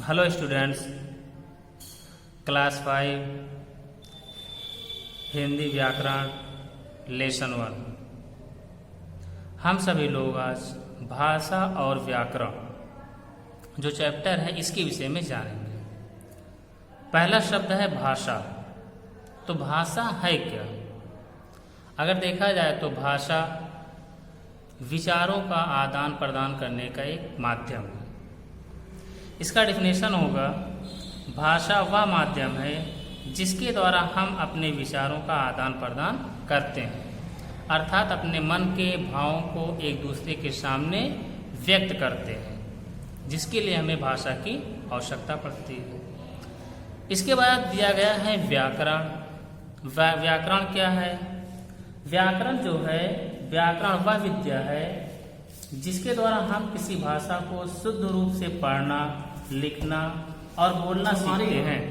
Hello students, class 5 Hindi व्याकरण lesson 1। हम सभी लोग आज भाषा और व्याकरण जो चैप्टर है इसके विषय में जानेंगे। पहला शब्द है भाषा। तो भाषा है क्या? अगर देखा जाए तो भाषा विचारों का आदान प्रदान करने का एक माध्यम है। इसका डेफिनेशन होगा, भाषा वह माध्यम है जिसके द्वारा हम अपने विचारों का आदान प्रदान करते हैं, अर्थात अपने मन के भावों को एक दूसरे के सामने व्यक्त करते हैं, जिसके लिए हमें भाषा की आवश्यकता पड़ती है। इसके बाद दिया गया है व्याकरण। व्याकरण क्या है? व्याकरण जो है, व्याकरण वह विद्या है जिसके द्वारा हम किसी भाषा को शुद्ध रूप से पढ़ना, लिखना और बोलना सीखते हैं।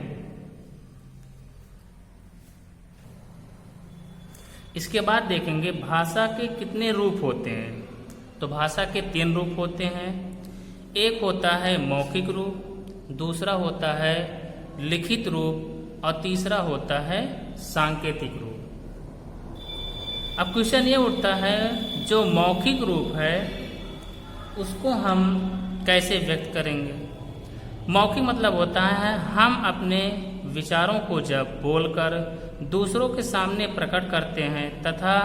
इसके बाद देखेंगे भाषा के कितने रूप होते हैं। तो भाषा के 3 रूप होते हैं। एक होता है मौखिक रूप, दूसरा होता है लिखित रूप और तीसरा होता है सांकेतिक रूप। अब क्वेश्चन ये उठता है, जो मौखिक रूप है उसको हम कैसे व्यक्त करेंगे? मौखिक मतलब होता है हम अपने विचारों को जब बोलकर दूसरों के सामने प्रकट करते हैं तथा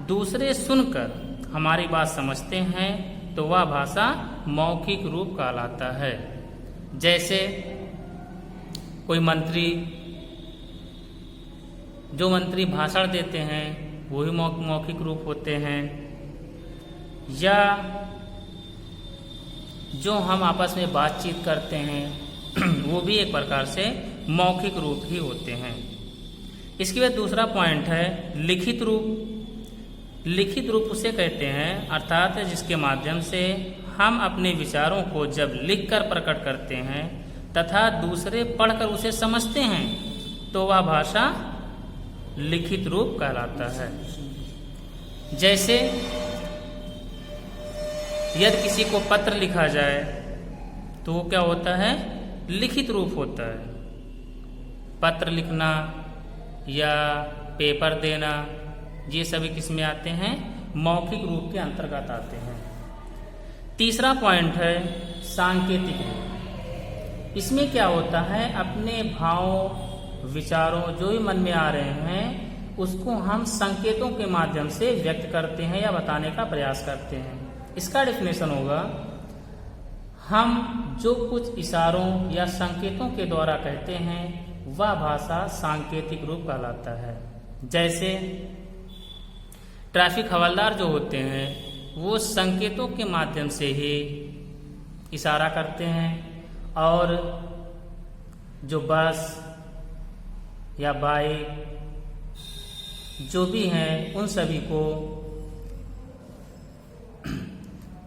दूसरे सुनकर हमारी बात समझते हैं, तो वह भाषा मौखिक रूप कहलाता है। जैसे कोई मंत्री, जो मंत्री भाषण देते हैं वो ही मौखिक रूप होते हैं, या जो हम आपस में बातचीत करते हैं वो भी एक प्रकार से मौखिक रूप ही होते हैं। इसके बाद दूसरा पॉइंट है लिखित रूप। लिखित रूप उसे कहते हैं अर्थात जिसके माध्यम से हम अपने विचारों को जब लिखकर प्रकट करते हैं तथा दूसरे पढ़कर उसे समझते हैं, तो वह भाषा लिखित रूप कहलाता है। जैसे यदि किसी को पत्र लिखा जाए तो वो क्या होता है? लिखित रूप होता है। पत्र लिखना या पेपर देना, ये सभी किस में आते हैं? मौखिक रूप के अंतर्गत आते हैं। तीसरा पॉइंट है सांकेतिक रूप। इसमें क्या होता है? अपने भावों, विचारों जो भी मन में आ रहे हैं उसको हम संकेतों के माध्यम से व्यक्त करते हैं या बताने का प्रयास करते हैं। इसका डेफिनेशन होगा, हम जो कुछ इशारों या संकेतों के द्वारा कहते हैं वह भाषा सांकेतिक रूप कहलाता है। जैसे ट्रैफिक हवलदार जो होते हैं वो संकेतों के माध्यम से ही इशारा करते हैं, और जो बस या बाइक जो भी हैं उन सभी को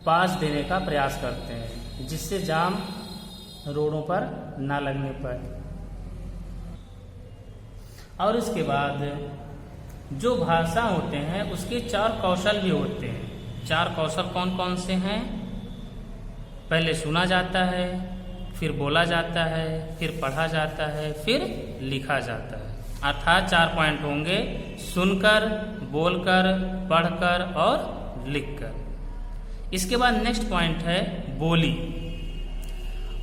पास देने का प्रयास करते हैं, जिससे जाम रोडों पर ना लगने पाए। और इसके बाद जो भाषा होते हैं उसके 4 कौशल भी होते हैं। 4 कौशल कौन कौन से हैं? पहले सुना जाता है, फिर बोला जाता है, फिर पढ़ा जाता है, फिर लिखा जाता है। अर्थात 4 पॉइंट होंगे, सुनकर, बोलकर, पढ़कर और लिखकर। इसके बाद नेक्स्ट पॉइंट है बोली।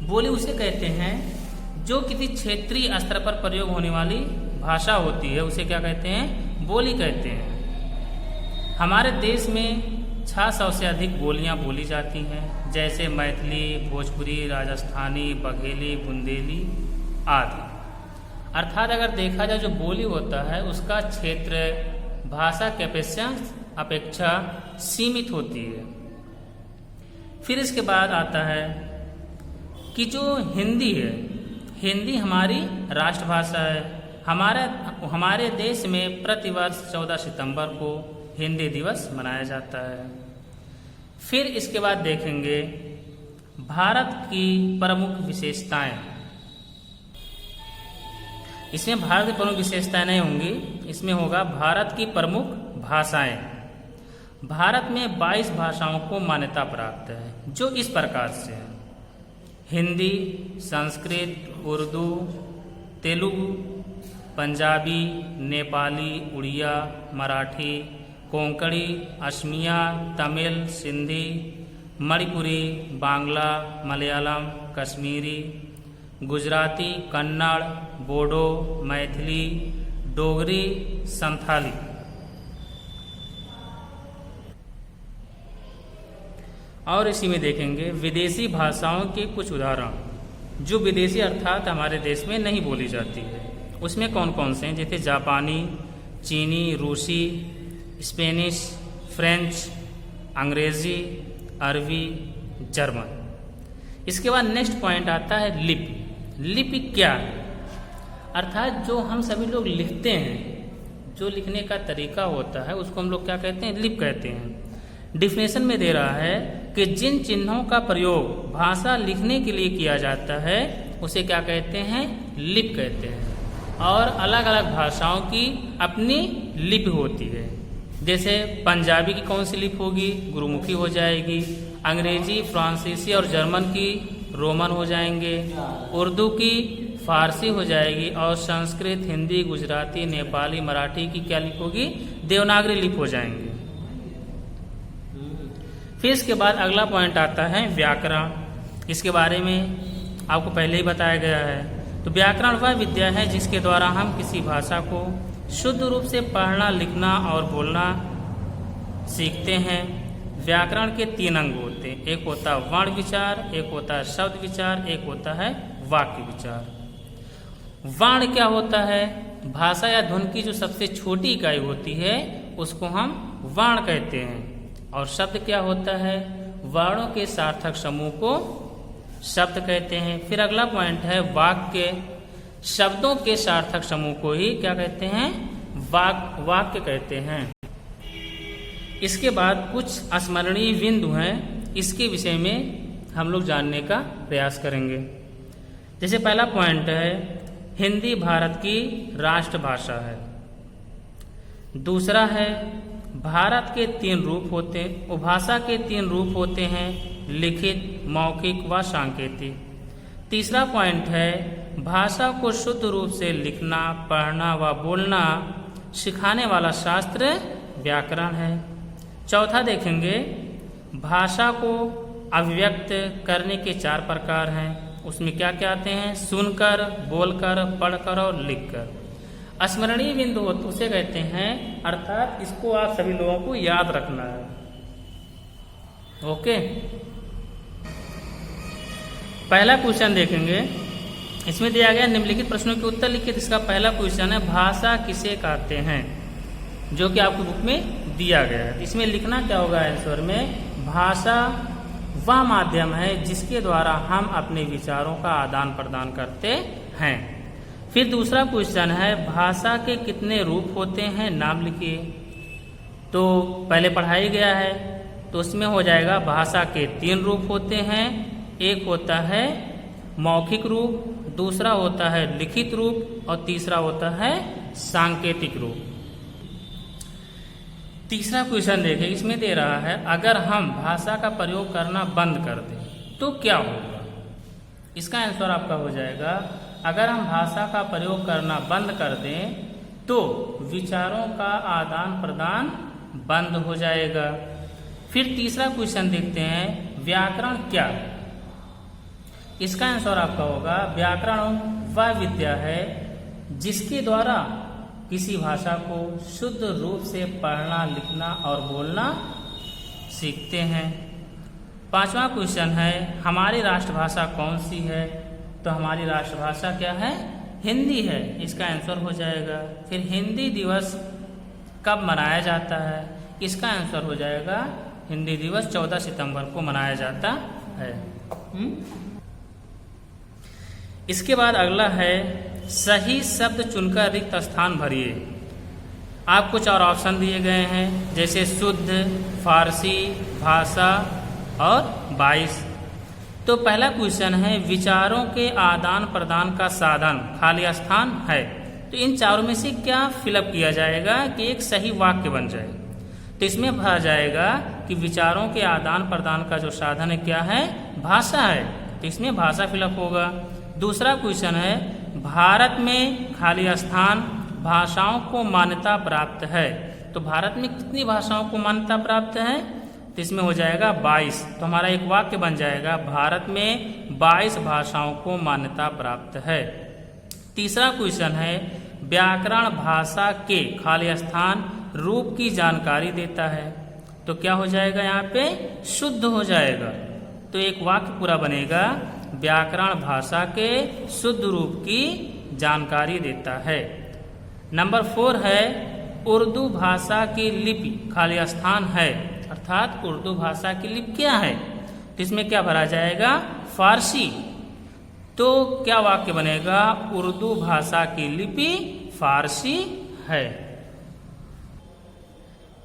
बोली उसे कहते हैं जो किसी क्षेत्रीय स्तर पर प्रयोग होने वाली भाषा होती है, उसे क्या कहते हैं? बोली कहते हैं। हमारे देश में 600 से अधिक बोलियां बोली जाती हैं, जैसे मैथिली, भोजपुरी, राजस्थानी, बघेली, बुंदेली आदि। अर्थात अगर देखा जाए जो बोली होता है उसका क्षेत्र भाषा के अपेक्षा सीमित होती है। फिर इसके बाद आता है कि जो हिंदी है, हिंदी हमारी राष्ट्रभाषा है। हमारे देश में प्रतिवर्ष 14 सितंबर को हिंदी दिवस मनाया जाता है। फिर इसके बाद देखेंगे भारत की प्रमुख विशेषताएं। इसमें भारत की प्रमुख विशेषताएं नहीं होंगी, इसमें होगा भारत की प्रमुख भाषाएं। भारत में 22 भाषाओं को मान्यता प्राप्त है, जो इस प्रकार से है। हिंदी, संस्कृत, उर्दू, तेलुगु, पंजाबी, नेपाली, उड़िया, मराठी, कोंकणी, असमिया, तमिल, सिंधी, मणिपुरी, बांग्ला, मलयालम, कश्मीरी, गुजराती, कन्नड़, बोडो, मैथिली, डोगरी, संथाली। और इसी में देखेंगे विदेशी भाषाओं के कुछ उदाहरण जो विदेशी अर्थात हमारे देश में नहीं बोली जाती है। उसमें कौन कौन से हैं? जैसे जापानी, चीनी, रूसी, स्पेनिश, फ्रेंच, अंग्रेजी, अरबी, जर्मन। इसके बाद नेक्स्ट पॉइंट आता है लिपि। लिपि क्या है? अर्थात जो हम सभी लोग लिखते हैं, जो लिखने का तरीका होता है उसको हम लोग क्या कहते हैं? लिपि कहते हैं। डिफिनेशन में दे रहा है कि जिन चिन्हों का प्रयोग भाषा लिखने के लिए किया जाता है उसे क्या कहते हैं? लिपि कहते हैं। और अलग अलग भाषाओं की अपनी लिपि होती है। जैसे पंजाबी की कौन सी लिपि होगी? गुरुमुखी हो जाएगी। अंग्रेजी, फ्रांसीसी और जर्मन की रोमन हो जाएंगे। उर्दू की फारसी हो जाएगी। और संस्कृत, हिंदी, गुजराती, नेपाली, मराठी की क्या लिपि होगी? देवनागरी लिपि हो जाएंगे। फिर इसके बाद अगला पॉइंट आता है व्याकरण। इसके बारे में आपको पहले ही बताया गया है। तो व्याकरण वह विद्या है जिसके द्वारा हम किसी भाषा को शुद्ध रूप से पढ़ना, लिखना और बोलना सीखते हैं। व्याकरण के 3 अंग होते हैं। एक होता है वर्ण विचार, एक होता है शब्द विचार, एक होता है वाक्य विचार। वर्ण क्या होता है? भाषा या धुन की जो सबसे छोटी इकाई होती है उसको हम वर्ण कहते हैं। और शब्द क्या होता है? वर्णों के सार्थक समूह को शब्द कहते हैं। फिर अगला पॉइंट है वाक्य। शब्दों के सार्थक समूह को ही क्या कहते हैं? वाक्य कहते हैं। इसके बाद कुछ स्मरणीय बिंदु हैं, इसके विषय में हम लोग जानने का प्रयास करेंगे। जैसे पहला पॉइंट है हिंदी भारत की राष्ट्रभाषा है। दूसरा है भारत के 3 रूप होते हैं। उपभाषा के 3 रूप होते हैं, लिखित, मौखिक व सांकेतिक। तीसरा पॉइंट है भाषा को शुद्ध रूप से लिखना, पढ़ना व बोलना सिखाने वाला शास्त्र व्याकरण है। चौथा देखेंगे भाषा को अभिव्यक्त करने के 4 प्रकार हैं। उसमें क्या क्या आते हैं? सुनकर, बोलकर, पढ़कर और लिखकर। स्मरणीय बिंदु उसे कहते हैं, अर्थात इसको आप सभी लोगों को याद रखना है। ओके, पहला क्वेश्चन देखेंगे। इसमें दिया गया निम्नलिखित प्रश्नों के उत्तर लिखिए। इसका पहला क्वेश्चन है भाषा किसे कहते हैं, जो कि आपकी बुक में दिया गया है। इसमें लिखना क्या होगा आंसर में? भाषा वह माध्यम है जिसके द्वारा हम अपने विचारों का आदान प्रदान करते हैं। फिर दूसरा क्वेश्चन है भाषा के कितने रूप होते हैं, नाम लिखिए। तो पहले पढ़ाया गया है, तो उसमें हो जाएगा भाषा के 3 रूप होते हैं। एक होता है मौखिक रूप, दूसरा होता है लिखित रूप और तीसरा होता है सांकेतिक रूप। तीसरा क्वेश्चन देखिए, इसमें दे रहा है अगर हम भाषा का प्रयोग करना बंद कर दें तो क्या होगा? इसका आंसर आपका हो जाएगा अगर हम भाषा का प्रयोग करना बंद कर दें तो विचारों का आदान प्रदान बंद हो जाएगा। फिर तीसरा क्वेश्चन देखते हैं व्याकरण क्या है? इसका आंसर आपका होगा व्याकरण वह विद्या है जिसके द्वारा किसी भाषा को शुद्ध रूप से पढ़ना, लिखना और बोलना सीखते हैं। पांचवा क्वेश्चन है हमारी राष्ट्रभाषा कौन सी है? तो हमारी राष्ट्रभाषा क्या है? हिंदी है। इसका आंसर हो जाएगा। फिर हिंदी दिवस कब मनाया जाता है? इसका आंसर हो जाएगा हिंदी दिवस 14 सितंबर को मनाया जाता है। इसके बाद अगला है सही शब्द चुनकर रिक्त स्थान भरिए। आप कुछ और ऑप्शन दिए गए हैं जैसे शुद्ध, फारसी, भाषा और 22। तो पहला क्वेश्चन है विचारों के आदान प्रदान का साधन खाली स्थान है। तो इन चारों में से क्या फिलअप किया जाएगा कि एक सही वाक्य बन जाए? तो इसमें भरा जाएगा कि विचारों के आदान प्रदान का जो साधन है क्या है? भाषा है। तो इसमें भाषा फिलअप होगा। दूसरा क्वेश्चन है भारत में खाली स्थान भाषाओं को मान्यता प्राप्त है। तो भारत में कितनी भाषाओं को मान्यता प्राप्त है? तो इसमें हो जाएगा 22। तो हमारा एक वाक्य बन जाएगा भारत में 22 भाषाओं को मान्यता प्राप्त है। तीसरा क्वेश्चन है व्याकरण भाषा के खाली स्थान रूप की जानकारी देता है। तो क्या हो जाएगा? यहाँ पे शुद्ध हो जाएगा। तो एक वाक्य पूरा बनेगा व्याकरण भाषा के शुद्ध रूप की जानकारी देता है। नंबर 4 है उर्दू भाषा की लिपि खाली स्थान है, अर्थात उर्दू भाषा की लिपि क्या है? तो इसमें क्या भरा जाएगा? फारसी। तो क्या वाक्य बनेगा? उर्दू भाषा की लिपि फारसी है।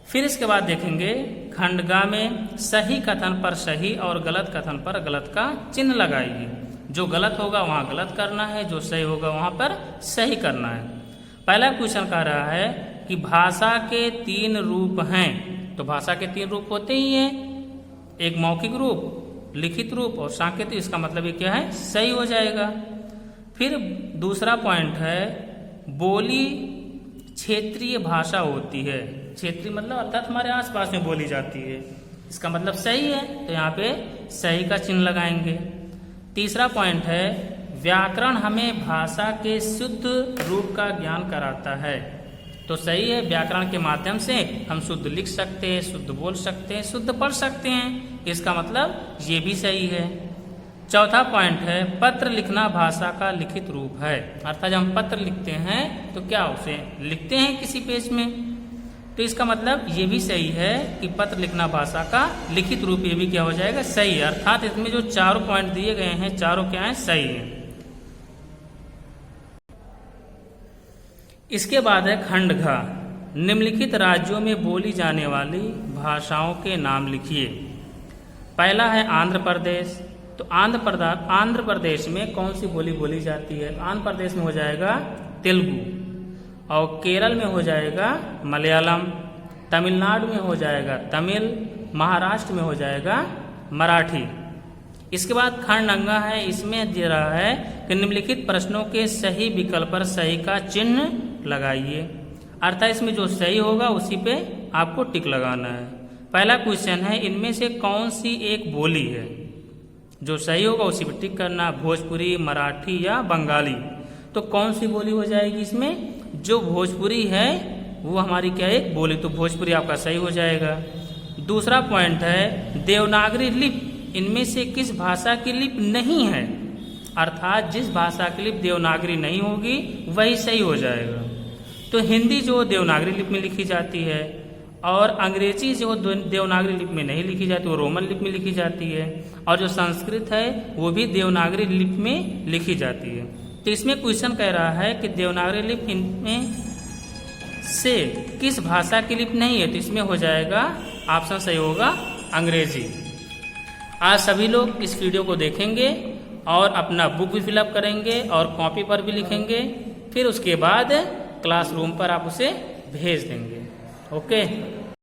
फिर इसके बाद देखेंगे खंड ग में सही कथन पर सही और गलत कथन पर गलत का चिन्ह लगाइए। जो गलत होगा वहां गलत करना है, जो सही होगा वहां पर सही करना है। पहला क्वेश्चन कह रहा है कि भाषा के 3 रूप हैं। तो भाषा के 3 रूप होते ही हैं, एक मौखिक रूप, लिखित रूप और सांकेतिक। इसका मतलब ये क्या है? सही हो जाएगा। फिर दूसरा पॉइंट है बोली क्षेत्रीय भाषा होती है। क्षेत्रीय मतलब अर्थात हमारे आसपास में बोली जाती है, इसका मतलब सही है। तो यहाँ पे सही का चिन्ह लगाएंगे। तीसरा पॉइंट है व्याकरण हमें भाषा के शुद्ध रूप का ज्ञान कराता है। तो सही है, व्याकरण के माध्यम से हम शुद्ध लिख सकते हैं, शुद्ध बोल सकते हैं, शुद्ध पढ़ सकते हैं, इसका मतलब ये भी सही है। चौथा पॉइंट है पत्र लिखना भाषा का लिखित रूप है। अर्थात जब हम पत्र लिखते हैं तो क्या उसे लिखते हैं किसी पेज में, तो इसका मतलब ये भी सही है कि पत्र लिखना भाषा का लिखित रूप, ये भी क्या हो जाएगा? सही है। अर्थात इसमें जो चारों पॉइंट दिए गए हैं चारों क्या है? सही है। इसके बाद है खंड घ निम्नलिखित राज्यों में बोली जाने वाली भाषाओं के नाम लिखिए। पहला है आंध्र प्रदेश। तो आंध्र प्रदेश में कौन सी बोली बोली जाती है? आंध्र प्रदेश में हो जाएगा तेलुगु, और केरल में हो जाएगा मलयालम, तमिलनाडु में हो जाएगा तमिल, महाराष्ट्र में हो जाएगा मराठी। इसके बाद खंड अंगा है, इसमें दे रहा है कि निम्नलिखित प्रश्नों के सही विकल्प पर सही का चिन्ह लगाइए। अर्थात इसमें जो सही होगा उसी पे आपको टिक लगाना है। पहला क्वेश्चन है इनमें से कौन सी एक बोली है? जो सही होगा उसी पे टिक करना, भोजपुरी, मराठी या बंगाली। तो कौन सी बोली हो जाएगी इसमें? जो भोजपुरी है वो हमारी क्या एक बोली, तो भोजपुरी आपका सही हो जाएगा। दूसरा पॉइंट है देवनागरी लिपि इनमें से किस भाषा की लिपि नहीं है? अर्थात जिस भाषा की लिपि देवनागरी नहीं होगी वही सही हो जाएगा। तो हिंदी जो देवनागरी लिपि में लिखी जाती है, और अंग्रेजी जो देवनागरी लिपि में नहीं लिखी जाती वो रोमन लिपि में लिखी जाती है, और जो संस्कृत है वो भी देवनागरी लिपि में लिखी जाती है। तो इसमें क्वेश्चन कह रहा है कि देवनागरी लिपि इनमें से किस भाषा की लिपि नहीं है? तो इसमें हो जाएगा ऑप्शन सही होगा अंग्रेजी। आज सभी लोग इस वीडियो को देखेंगे और अपना बुक भी फिलअप करेंगे और कॉपी पर भी लिखेंगे, फिर उसके बाद क्लासरूम पर आप उसे भेज देंगे। ओके।